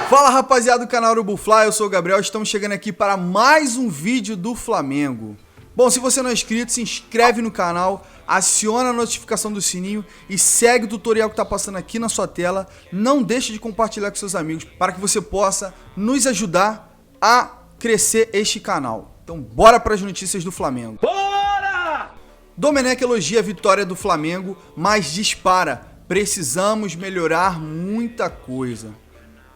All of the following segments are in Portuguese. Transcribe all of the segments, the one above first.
Fala rapaziada do canal UrubuFly, eu sou o Gabriel, estamos chegando aqui para mais um vídeo do Flamengo. Bom, se você não é inscrito, se inscreve no canal, aciona a notificação do sininho e segue o tutorial que está passando aqui na sua tela. Não deixe de compartilhar com seus amigos para que você possa nos ajudar a crescer este canal. Então bora para as notícias do Flamengo. Bora! Domenech elogia a vitória do Flamengo, mas dispara: precisamos melhorar muita coisa.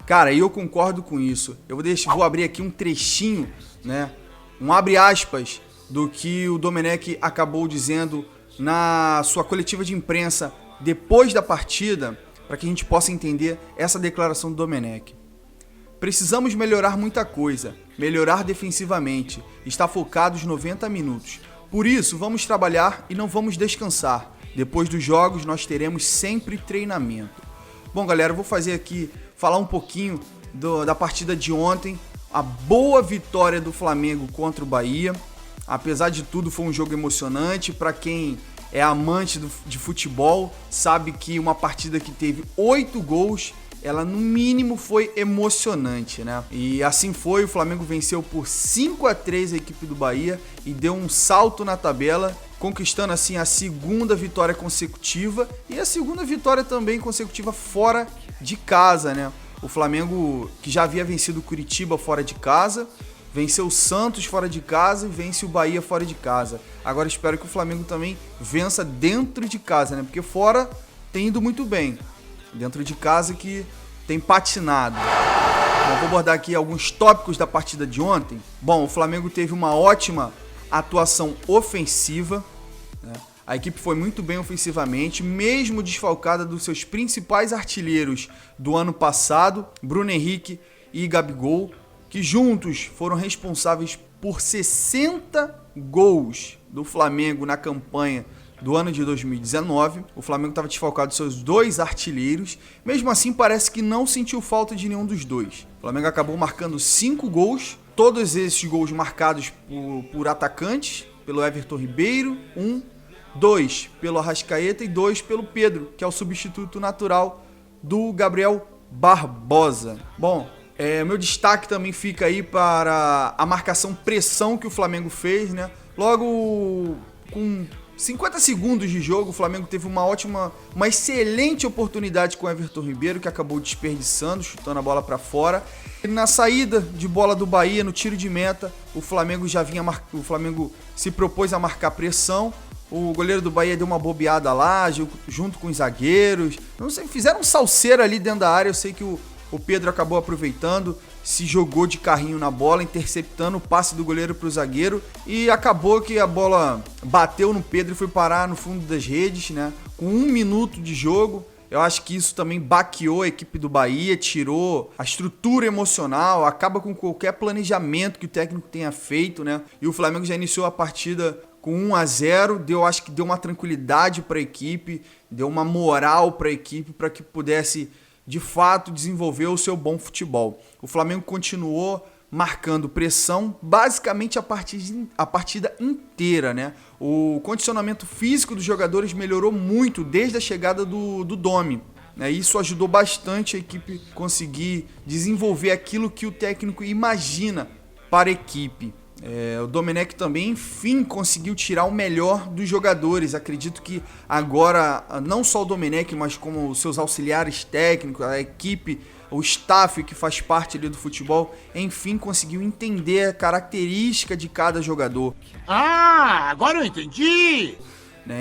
Cara, eu concordo com isso. Eu vou abrir aqui um trechinho, né? Um abre aspas do que o Domenech acabou dizendo na sua coletiva de imprensa depois da partida, para que a gente possa entender essa declaração do Domenech. Precisamos melhorar muita coisa, melhorar defensivamente, estar focados 90 minutos. Por isso, vamos trabalhar e não vamos descansar. Depois dos jogos, nós teremos sempre treinamento. Bom, galera, eu vou falar um pouquinho da partida de ontem. A boa vitória do Flamengo contra o Bahia. Apesar de tudo, foi um jogo emocionante. Para quem é amante de futebol, sabe que uma partida que teve 8 gols, ela no mínimo foi emocionante, né? E assim foi, o Flamengo venceu por 5-3 a equipe do Bahia e deu um salto na tabela, conquistando assim a segunda vitória consecutiva e a segunda vitória também consecutiva fora de casa, né? O Flamengo, que já havia vencido o Curitiba fora de casa, venceu o Santos fora de casa e vence o Bahia fora de casa. Agora espero que o Flamengo também vença dentro de casa, né? Porque fora tem ido muito bem. Dentro de casa que tem patinado. Bom, vou abordar aqui alguns tópicos da partida de ontem. Bom, o Flamengo teve uma ótima atuação ofensiva, né? A equipe foi muito bem ofensivamente, mesmo desfalcada dos seus principais artilheiros do ano passado, Bruno Henrique e Gabigol, que juntos foram responsáveis por 60 gols do Flamengo na campanha do ano de 2019. O Flamengo estava desfalcado de seus dois artilheiros, mesmo assim parece que não sentiu falta de nenhum dos dois. O Flamengo acabou marcando 5 gols, todos esses gols marcados por atacantes, pelo Everton Ribeiro, 2 pelo Arrascaeta e 2 pelo Pedro, que é o substituto natural do Gabriel Barbosa. Bom, meu destaque também fica aí para a marcação pressão que o Flamengo fez, né? Logo com 50 segundos de jogo, o Flamengo teve uma excelente oportunidade com o Everton Ribeiro, que acabou desperdiçando, chutando a bola para fora. E na saída de bola do Bahia, no tiro de meta, o Flamengo se propôs a marcar pressão. O goleiro do Bahia deu uma bobeada lá, junto com os zagueiros. Não sei, fizeram um salseiro ali dentro da área. Eu sei que o Pedro acabou aproveitando, se jogou de carrinho na bola, interceptando o passe do goleiro para o zagueiro. E acabou que a bola bateu no Pedro e foi parar no fundo das redes, né? Com 1 minuto de jogo. Eu acho que isso também baqueou a equipe do Bahia, tirou a estrutura emocional, acaba com qualquer planejamento que o técnico tenha feito, né? E o Flamengo já iniciou a partida com 1-0, acho que deu uma tranquilidade para a equipe, deu uma moral para a equipe para que pudesse, de fato, desenvolver o seu bom futebol. O Flamengo continuou marcando pressão basicamente a partida inteira, né? O condicionamento físico dos jogadores melhorou muito desde a chegada do Domi, né? Isso ajudou bastante a equipe conseguir desenvolver aquilo que o técnico imagina para a equipe. O Domenech também, enfim, conseguiu tirar o melhor dos jogadores. Acredito que agora, não só o Domenech, mas como os seus auxiliares técnicos, a equipe, o staff que faz parte ali do futebol, enfim, conseguiu entender a característica de cada jogador. Ah, agora eu entendi!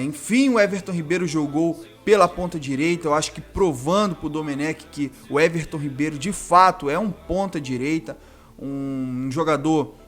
Enfim, o Everton Ribeiro jogou pela ponta direita, eu acho que provando para o Domenech que o Everton Ribeiro, de fato, é um ponta direita, um jogador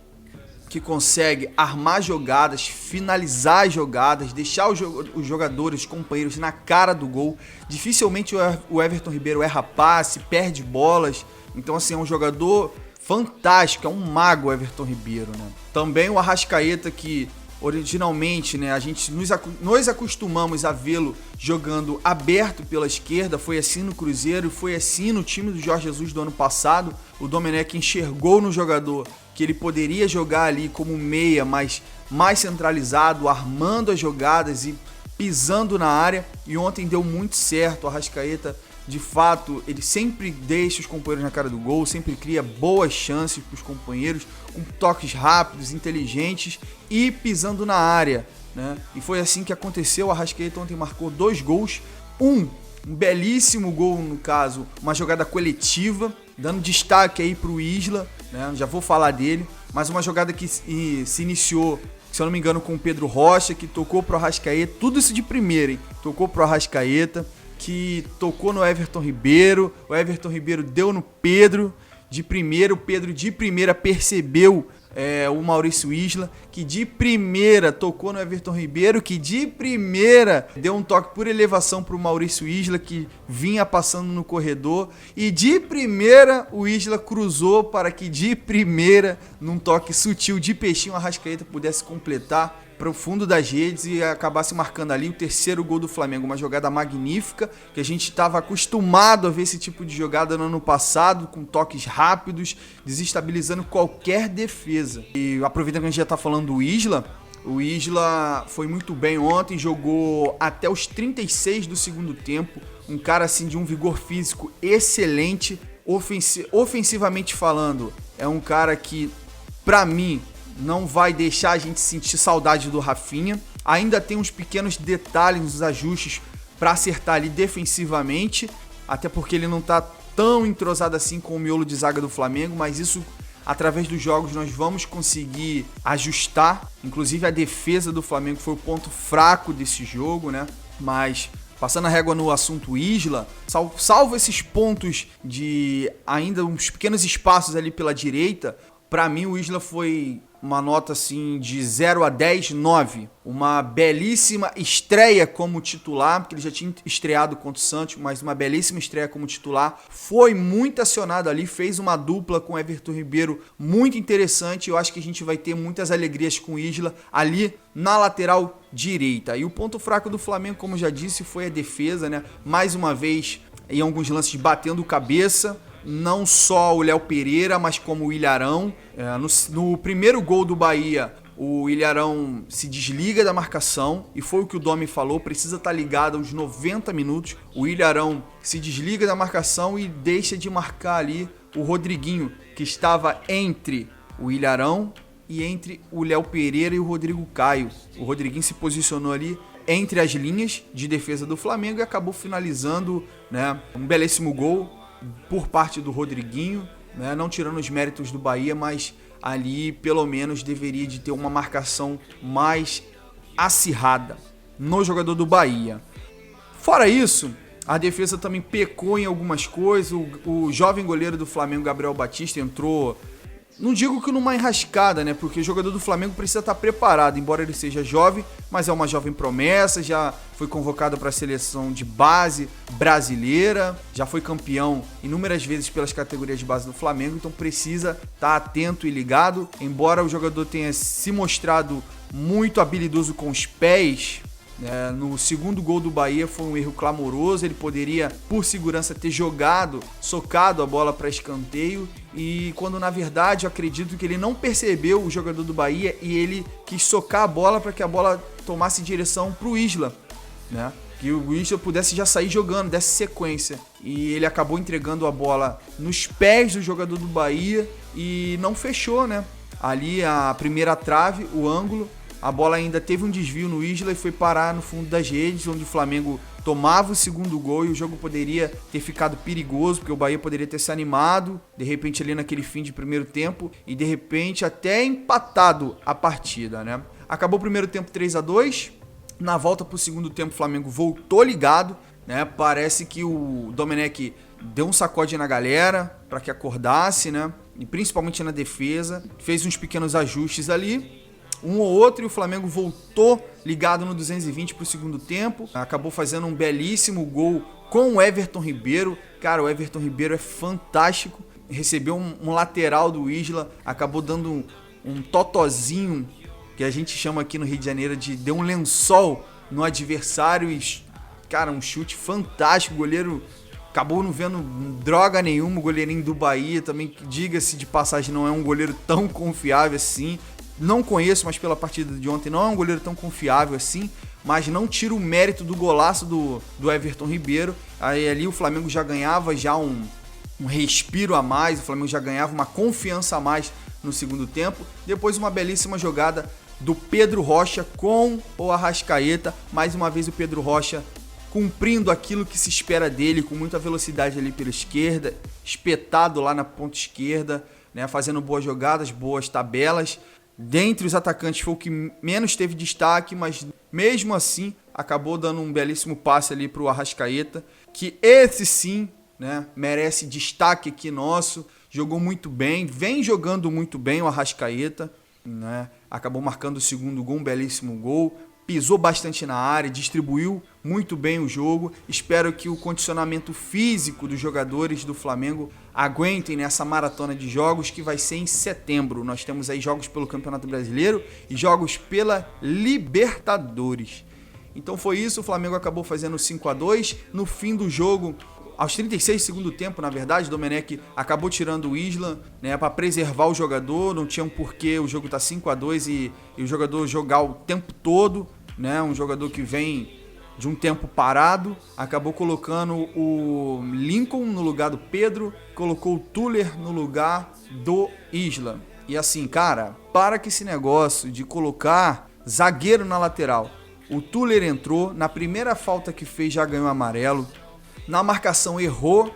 que consegue armar jogadas, finalizar jogadas, deixar os jogadores, os companheiros na cara do gol. Dificilmente o Everton Ribeiro erra passe, perde bolas. Então, assim, é um jogador fantástico, é um mago o Everton Ribeiro, né? Também o Arrascaeta, que originalmente, né, a gente nos acostumamos a vê-lo jogando aberto pela esquerda. Foi assim no Cruzeiro, foi assim no time do Jorge Jesus do ano passado. O Domenech enxergou no jogador que ele poderia jogar ali como meia, mas mais centralizado, armando as jogadas e pisando na área. E ontem deu muito certo. O Arrascaeta de fato, ele sempre deixa os companheiros na cara do gol, sempre cria boas chances para os companheiros, com toques rápidos, inteligentes e pisando na área, né? E foi assim que aconteceu. O Arrascaeta ontem marcou 2 gols, um belíssimo gol, no caso, uma jogada coletiva, dando destaque aí para o Isla, né? Já vou falar dele, mas uma jogada que se iniciou, se eu não me engano, com o Pedro Rocha, que tocou pro Arrascaeta, tudo isso de primeira, hein? Tocou pro Arrascaeta, que tocou no Everton Ribeiro, o Everton Ribeiro deu no Pedro de primeira, o Pedro de primeira percebeu o Maurício Isla, que de primeira tocou no Everton Ribeiro, que de primeira deu um toque por elevação para o Maurício Isla, que vinha passando no corredor, e de primeira o Isla cruzou para que de primeira, num toque sutil de peixinho, a Arrascaeta pudesse completar para o fundo das redes e acabasse marcando ali o 3º gol do Flamengo. Uma jogada magnífica, que a gente estava acostumado a ver esse tipo de jogada no ano passado, com toques rápidos, desestabilizando qualquer defesa. E aproveitando que a gente já está falando do Isla, o Isla foi muito bem ontem, jogou até os 36 do segundo tempo, um cara assim de um vigor físico excelente, ofensivamente falando, é um cara que, para mim, não vai deixar a gente sentir saudade do Rafinha. Ainda tem uns pequenos detalhes, uns ajustes para acertar ali defensivamente, até porque ele não tá tão entrosado assim com o miolo de zaga do Flamengo, mas isso, através dos jogos, nós vamos conseguir ajustar. Inclusive a defesa do Flamengo foi o ponto fraco desse jogo, né? Mas passando a régua no assunto Isla, salvo esses pontos de ainda uns pequenos espaços ali pela direita, para mim o Isla foi uma nota assim de 0 a 10, 9. Uma belíssima estreia como titular, porque ele já tinha estreado contra o Santos, mas uma belíssima estreia como titular. Foi muito acionado ali, fez uma dupla com o Everton Ribeiro muito interessante. Eu acho que a gente vai ter muitas alegrias com o Isla ali na lateral direita. E o ponto fraco do Flamengo, como já disse, foi a defesa, né? Mais uma vez, em alguns lances batendo cabeça. Não só o Léo Pereira, mas como o Ilharão. No primeiro gol do Bahia, o Ilharão se desliga da marcação, e foi o que o Domi falou, precisa estar ligado aos 90 minutos. O Ilharão se desliga da marcação e deixa de marcar ali o Rodriguinho, que estava entre o Ilharão e entre o Léo Pereira e o Rodrigo Caio. O Rodriguinho se posicionou ali entre as linhas de defesa do Flamengo e acabou finalizando, né, um belíssimo gol por parte do Rodriguinho, né? Não tirando os méritos do Bahia, mas ali pelo menos deveria de ter uma marcação mais acirrada no jogador do Bahia. Fora isso, a defesa também pecou em algumas coisas. O jovem goleiro do Flamengo, Gabriel Batista, entrou, não digo que numa enrascada, né? Porque o jogador do Flamengo precisa estar preparado, embora ele seja jovem, mas é uma jovem promessa, já foi convocado para a seleção de base brasileira, já foi campeão inúmeras vezes pelas categorias de base do Flamengo, então precisa estar atento e ligado. Embora o jogador tenha se mostrado muito habilidoso com os pés, no segundo gol do Bahia foi um erro clamoroso. Ele poderia, por segurança, ter socado a bola para escanteio, e quando na verdade eu acredito que ele não percebeu o jogador do Bahia e ele quis socar a bola para que a bola tomasse direção para o Isla, né? Que o Isla pudesse já sair jogando, desse sequência, e ele acabou entregando a bola nos pés do jogador do Bahia e não fechou, né? Ali a primeira trave, o ângulo. A bola ainda teve um desvio no Isla e foi parar no fundo das redes, onde o Flamengo tomava o segundo gol e o jogo poderia ter ficado perigoso, porque o Bahia poderia ter se animado, de repente ali naquele fim de primeiro tempo, e de repente até empatado a partida, né? Acabou o primeiro tempo 3-2, na volta para o segundo tempo o Flamengo voltou ligado, né? Parece que o Domenech deu um sacode na galera para que acordasse, né? E principalmente na defesa, fez uns pequenos ajustes ali, um ou outro, e o Flamengo voltou ligado no 220 para o segundo tempo. Acabou fazendo um belíssimo gol com o Everton Ribeiro. Cara, o Everton Ribeiro é fantástico. Recebeu um lateral do Isla, acabou dando um totozinho, que a gente chama aqui no Rio de Janeiro de deu um lençol no adversário. E, cara, um chute fantástico. O goleiro acabou não vendo droga nenhuma. O goleirinho do Bahia também, diga-se de passagem, não é um goleiro tão confiável assim. Não conheço, mas pela partida de ontem não é um goleiro tão confiável assim. mas não tira o mérito do golaço do Everton Ribeiro. Aí ali o Flamengo já ganhava já um respiro a mais, o Flamengo já ganhava uma confiança a mais no segundo tempo. Depois uma belíssima jogada do Pedro Rocha com o Arrascaeta. Mais uma vez o Pedro Rocha cumprindo aquilo que se espera dele, com muita velocidade ali pela esquerda, espetado lá na ponta esquerda, né, fazendo boas jogadas, boas tabelas. Dentre os atacantes foi o que menos teve destaque, mas mesmo assim acabou dando um belíssimo passe ali para o Arrascaeta, que esse sim, né, merece destaque aqui nosso. Jogou muito bem, vem jogando muito bem o Arrascaeta, né, acabou marcando o segundo gol, um belíssimo gol. Pisou bastante na área, distribuiu muito bem o jogo. Espero que o condicionamento físico dos jogadores do Flamengo aguentem nessa maratona de jogos que vai ser em setembro. Nós temos aí jogos pelo Campeonato Brasileiro e jogos pela Libertadores. Então foi isso, o Flamengo acabou fazendo 5-2. No fim do jogo, aos 36 do segundo tempo, na verdade, Domenech acabou tirando o Isla, né, para preservar o jogador. Não tinha um porquê o jogo tá 5-2 e o jogador jogar o tempo todo, né, um jogador que vem de um tempo parado. Acabou colocando o Lincoln no lugar do Pedro, colocou o Tuller no lugar do Isla. E assim, cara, para que esse negócio de colocar zagueiro na lateral. O Tuller entrou, na primeira falta que fez já ganhou amarelo. Na marcação errou,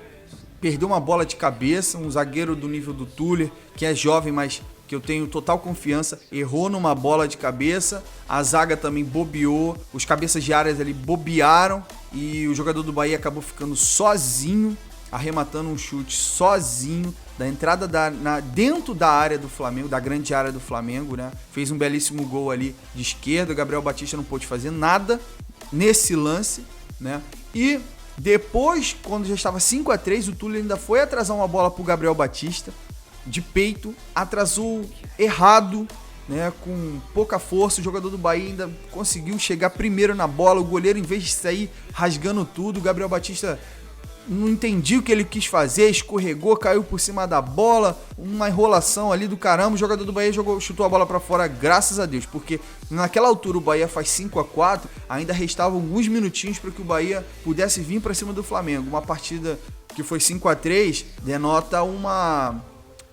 perdeu uma bola de cabeça, um zagueiro do nível do Tuller, que é jovem, mas que eu tenho total confiança, errou numa bola de cabeça, a zaga também bobeou, os cabeças de áreas ali bobearam e o jogador do Bahia acabou ficando sozinho, arrematando um chute sozinho, da entrada dentro da área do Flamengo, da grande área do Flamengo, né? Fez um belíssimo gol ali de esquerda, o Gabriel Batista não pôde fazer nada nesse lance, né? E depois, quando já estava 5-3, o Tuller ainda foi atrasar uma bola pro Gabriel Batista, de peito, atrasou errado, né, com pouca força. O jogador do Bahia ainda conseguiu chegar primeiro na bola, o goleiro, em vez de sair rasgando tudo, o Gabriel Batista não entendi o que ele quis fazer, escorregou, caiu por cima da bola, uma enrolação ali do caramba. O jogador do Bahia chutou a bola para fora, graças a Deus, porque naquela altura o Bahia faz 5-4, ainda restavam alguns minutinhos para que o Bahia pudesse vir para cima do Flamengo. Uma partida que foi 5-3 denota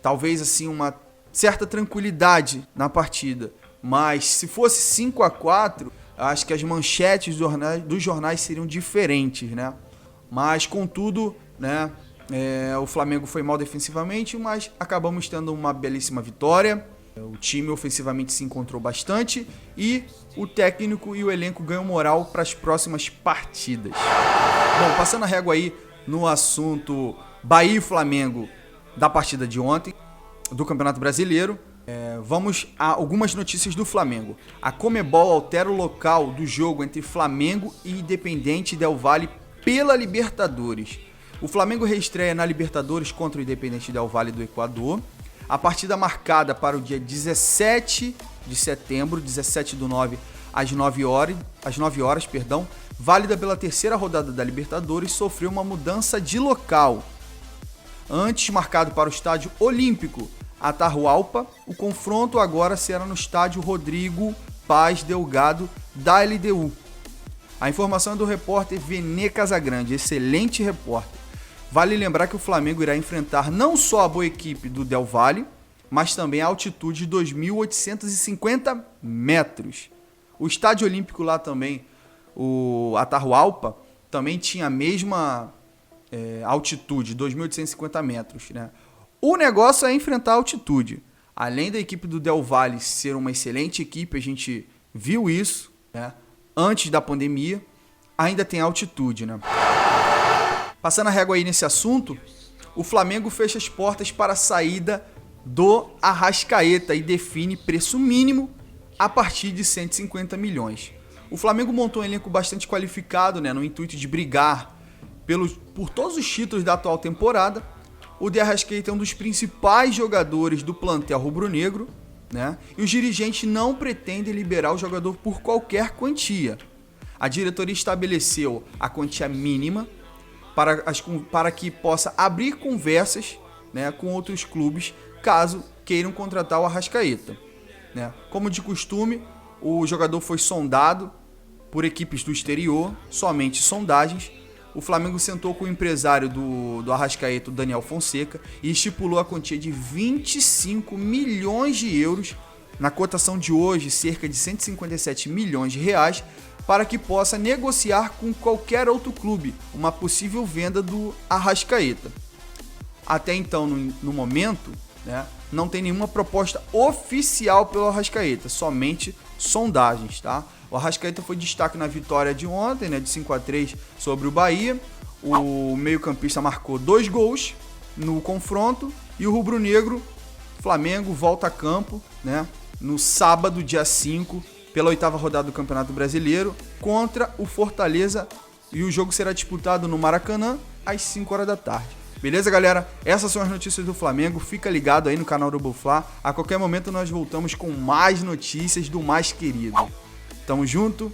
talvez assim, uma certa tranquilidade na partida, mas se fosse 5-4, acho que as manchetes dos jornais seriam diferentes, né? Mas, contudo, né, o Flamengo foi mal defensivamente, mas acabamos tendo uma belíssima vitória. O time ofensivamente se encontrou bastante e o técnico e o elenco ganham moral para as próximas partidas. Bom, passando a régua aí no assunto Bahia e Flamengo da partida de ontem, do Campeonato Brasileiro, vamos a algumas notícias do Flamengo. A Conmebol altera o local do jogo entre Flamengo e Independiente Del Valle pela Libertadores. O Flamengo reestreia na Libertadores contra o Independiente Del Valle do Equador. A partida marcada para o dia 17 de setembro, 17/9, às 9 horas, válida pela terceira rodada da Libertadores, sofreu uma mudança de local. Antes marcado para o Estádio Olímpico Atahualpa, o confronto agora será no Estádio Rodrigo Paz Delgado da LDU. A informação é do repórter Vene Casagrande, excelente repórter. Vale lembrar que o Flamengo irá enfrentar não só a boa equipe do Del Valle, mas também a altitude de 2.850 metros. O Estádio Olímpico lá também, o Atahualpa, também tinha a mesma altitude, 2.850 metros, né? O negócio é enfrentar a altitude. Além da equipe do Del Valle ser uma excelente equipe, a gente viu isso, né? Antes da pandemia, ainda tem altitude, né? Passando a régua aí nesse assunto, o Flamengo fecha as portas para a saída do Arrascaeta e define preço mínimo a partir de 150 milhões. O Flamengo montou um elenco bastante qualificado, né, no intuito de brigar por todos os títulos da atual temporada. O de Arrascaeta é um dos principais jogadores do plantel rubro-negro, né? E os dirigentes não pretendem liberar o jogador por qualquer quantia. A diretoria estabeleceu a quantia mínima para que possa abrir conversas, né, com outros clubes caso queiram contratar o Arrascaeta, né? Como de costume, o jogador foi sondado por equipes do exterior, somente sondagens. O Flamengo sentou com o empresário do Arrascaeta, o Daniel Fonseca, e estipulou a quantia de 25 milhões de euros, na cotação de hoje, cerca de 157 milhões de reais, para que possa negociar com qualquer outro clube uma possível venda do Arrascaeta. Até então, no momento, né, não tem nenhuma proposta oficial pelo Arrascaeta, somente sondagens, tá? O Arrascaeta foi destaque na vitória de ontem, né, de 5-3 sobre o Bahia. O meio-campista marcou 2 gols no confronto e o rubro-negro, Flamengo, volta a campo, né, no sábado, dia 5, pela 8ª rodada do Campeonato Brasileiro, contra o Fortaleza, e o jogo será disputado no Maracanã às 5 horas da tarde. Beleza, galera? Essas são as notícias do Flamengo. Fica ligado aí no canal do Bufla. A qualquer momento nós voltamos com mais notícias do mais querido. Tamo junto